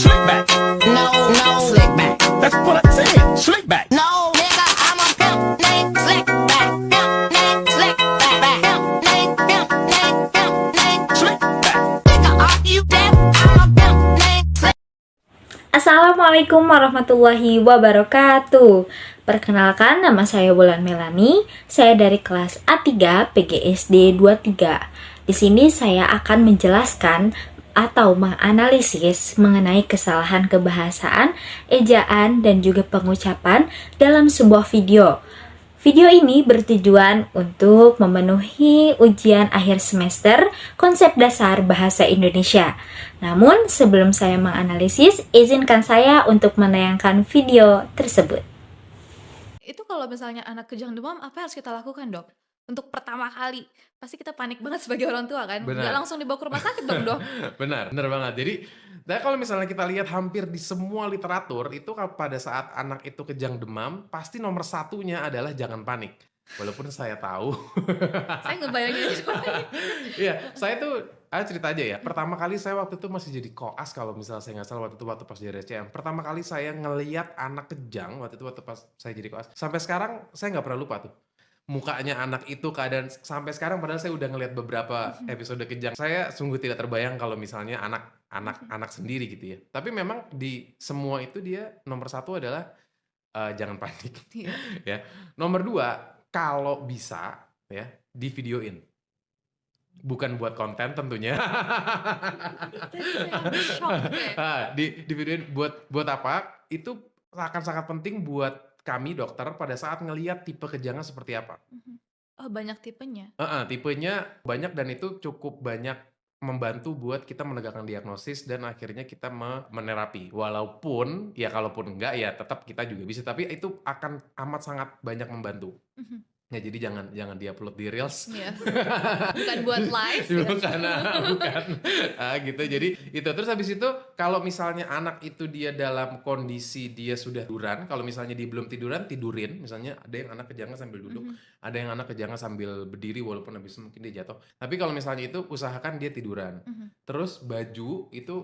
Slick back. No, slick back. That's what I said. Slick back. No, nigga, I'm a pimp named Slick back. Pimp named Slick back. Pimp named Slick back. Nigga, are you deaf? I'm a pimp named Slick. Assalamualaikum warahmatullahi wabarakatuh. Perkenalkan, nama saya Wulan Melani. Saya dari kelas A3 PGSD 23. Di sini saya akan menjelaskan atau menganalisis mengenai kesalahan kebahasaan, ejaan, dan juga pengucapan dalam sebuah video. Video ini bertujuan untuk memenuhi ujian akhir semester konsep dasar bahasa Indonesia. Namun, sebelum saya menganalisis, izinkan saya untuk menayangkan video tersebut. Itu kalau misalnya anak kejang demam, apa yang harus kita lakukan, Dok? Untuk pertama kali, pasti kita panik banget sebagai orang tua kan? Benar. Nggak langsung dibawa ke rumah sakit dong, Dok. benar banget. Jadi, kalau misalnya kita lihat hampir di semua literatur, itu pada saat anak itu kejang demam, pasti nomor satunya adalah jangan panik. Walaupun saya tahu. Saya ngebayangin itu. Iya, saya tuh, cerita aja ya. Pertama kali saya waktu itu masih jadi koas, kalau misalnya saya nggak salah waktu pas di RSCM. Pertama kali saya ngeliat anak kejang, waktu pas saya jadi koas. Sampai sekarang, saya nggak pernah lupa tuh. Mukanya anak itu keadaan sampai sekarang, padahal saya udah ngeliat beberapa episode kejang. Saya sungguh tidak terbayang kalau misalnya anak sendiri gitu ya. Tapi memang di semua itu dia nomor satu adalah jangan panik. Iya. Ya. Nomor dua, kalau bisa ya di videoin. Bukan buat konten tentunya. Shock, ya. di videoin buat apa? Itu akan sangat penting buat kami dokter pada saat ngelihat tipe kejangnya seperti apa. Oh, banyak tipenya. Tipenya banyak dan itu cukup banyak membantu buat kita menegakkan diagnosis dan akhirnya kita menerapi. Walaupun ya kalaupun enggak ya tetap kita juga bisa, tapi itu akan amat sangat banyak membantu. Ya, jadi jangan diupload di Reels. Iya. Bukan buat live ya. bukan. Gitu. Jadi itu terus habis itu kalau misalnya anak itu dia dalam kondisi dia sudah tiduran, kalau misalnya dia belum tidurin, misalnya ada yang anak kejangnya sambil duduk, ada yang anak kejangnya sambil berdiri walaupun habis itu mungkin dia jatuh. Tapi kalau misalnya itu usahakan dia tiduran. Terus baju itu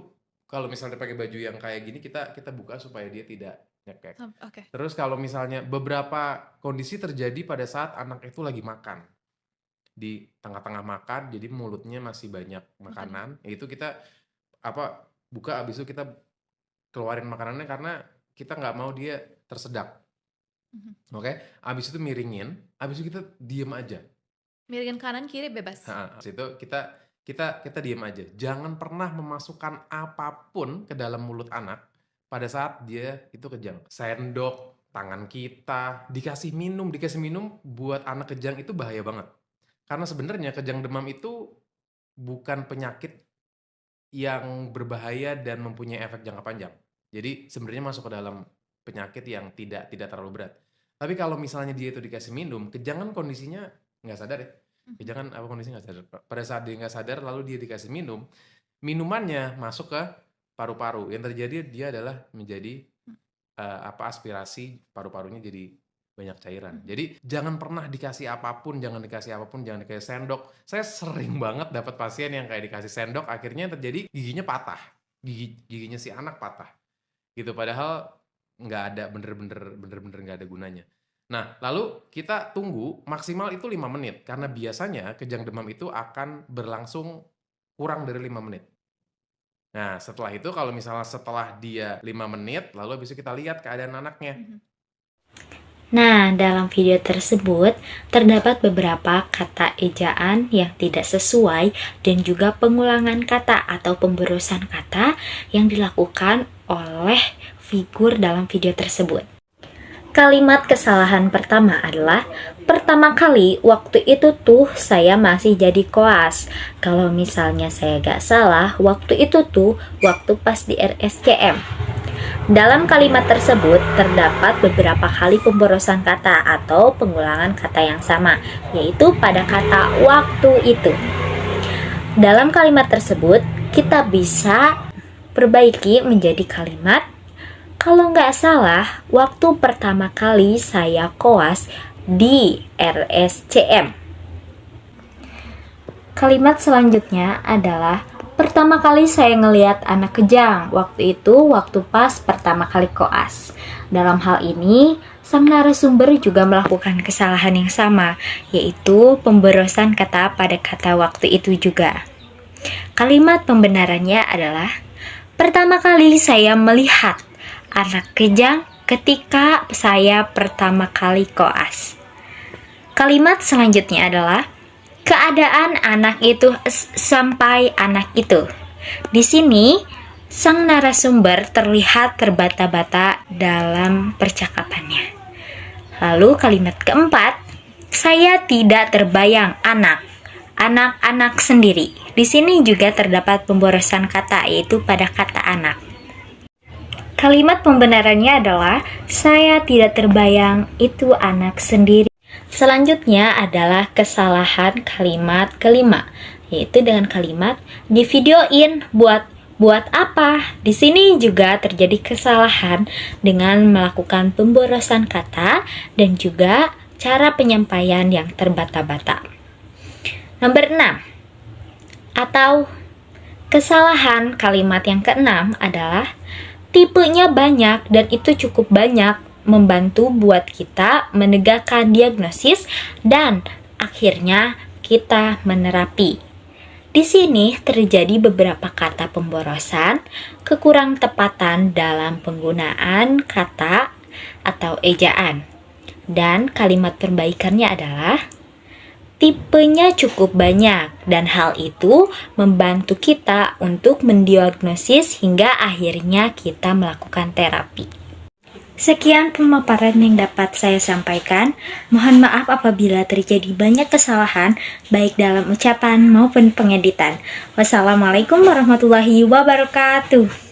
kalau misalnya pakai baju yang kayak gini kita buka supaya dia tidak nyekek. Oke. Terus kalau misalnya beberapa kondisi terjadi pada saat anak itu lagi makan. Di tengah-tengah makan, jadi mulutnya masih banyak makanan. Itu kita buka, abis itu kita keluarin makanannya karena kita nggak mau dia tersedak. Oke? Abis itu miringin, abis itu kita diem aja. Miringin kanan kiri bebas. Abis itu kita diem aja. Jangan pernah memasukkan apapun ke dalam mulut anak pada saat dia itu kejang. Sendok, tangan kita, dikasih minum buat anak kejang itu bahaya banget. Karena sebenarnya kejang demam itu bukan penyakit yang berbahaya dan mempunyai efek jangka panjang. Jadi sebenarnya masuk ke dalam penyakit yang tidak terlalu berat. Tapi kalau misalnya dia itu dikasih minum, kejangan kondisinya nggak sadar ya. Kejangan kondisinya nggak sadar. Pada saat dia nggak sadar lalu dia dikasih minum, minumannya masuk ke paru-paru. Yang terjadi dia adalah menjadi aspirasi paru-parunya jadi banyak cairan. Jadi jangan pernah dikasih apapun, jangan dikasih sendok. Saya sering banget dapat pasien yang kayak dikasih sendok, akhirnya terjadi giginya patah. Giginya si anak patah. Gitu, padahal nggak ada bener-bener nggak ada gunanya. Nah, lalu kita tunggu maksimal itu 5 menit. Karena biasanya kejang demam itu akan berlangsung kurang dari 5 menit. Nah, setelah itu kalau misalnya setelah dia 5 menit, lalu habis itu kita lihat keadaan anaknya. Nah, dalam video tersebut terdapat beberapa kata ejaan yang tidak sesuai dan juga pengulangan kata atau pemberusan kata yang dilakukan oleh figur dalam video tersebut. Kalimat kesalahan pertama adalah, pertama kali waktu itu tuh saya masih jadi koas. Kalau misalnya saya gak salah, waktu itu tuh waktu pas di RSCM. Dalam kalimat tersebut terdapat beberapa kali pemborosan kata atau pengulangan kata yang sama, yaitu pada kata waktu itu. Dalam kalimat tersebut kita bisa perbaiki menjadi kalimat, kalau nggak salah, waktu pertama kali saya koas di RSCM. Kalimat selanjutnya adalah Pertama kali saya ngelihat anak kejang, waktu itu waktu pas pertama kali koas. Dalam hal ini, sang narasumber juga melakukan kesalahan yang sama, yaitu pemborosan kata pada kata waktu itu juga. Kalimat pembenarannya adalah, pertama kali saya melihat anak kejang ketika saya pertama kali koas. Kalimat selanjutnya adalah, keadaan anak itu sampai anak itu. Di sini, sang narasumber terlihat terbata-bata dalam percakapannya. Lalu kalimat keempat, saya tidak terbayang anak-anak sendiri. Di sini juga terdapat pemborosan kata, yaitu pada kata anak. Kalimat pembenarannya adalah, saya tidak terbayang itu anak sendiri. Selanjutnya adalah kesalahan kalimat kelima, yaitu dengan kalimat divideoin buat apa? Di sini juga terjadi kesalahan dengan melakukan pemborosan kata dan juga cara penyampaian yang terbata-bata. Nomor 6. Atau kesalahan kalimat yang keenam adalah tipenya banyak dan itu cukup banyak, membantu buat kita menegakkan diagnosis dan akhirnya kita menerapi. Di sini terjadi beberapa kata pemborosan, kekurang tepatan dalam penggunaan kata atau ejaan. Dan kalimat perbaikannya adalah tipenya cukup banyak dan hal itu membantu kita untuk mendiagnosis hingga akhirnya kita melakukan terapi. Sekian pemaparan yang dapat saya sampaikan. Mohon maaf apabila terjadi banyak kesalahan, baik dalam ucapan maupun pengeditan. Wassalamualaikum warahmatullahi wabarakatuh.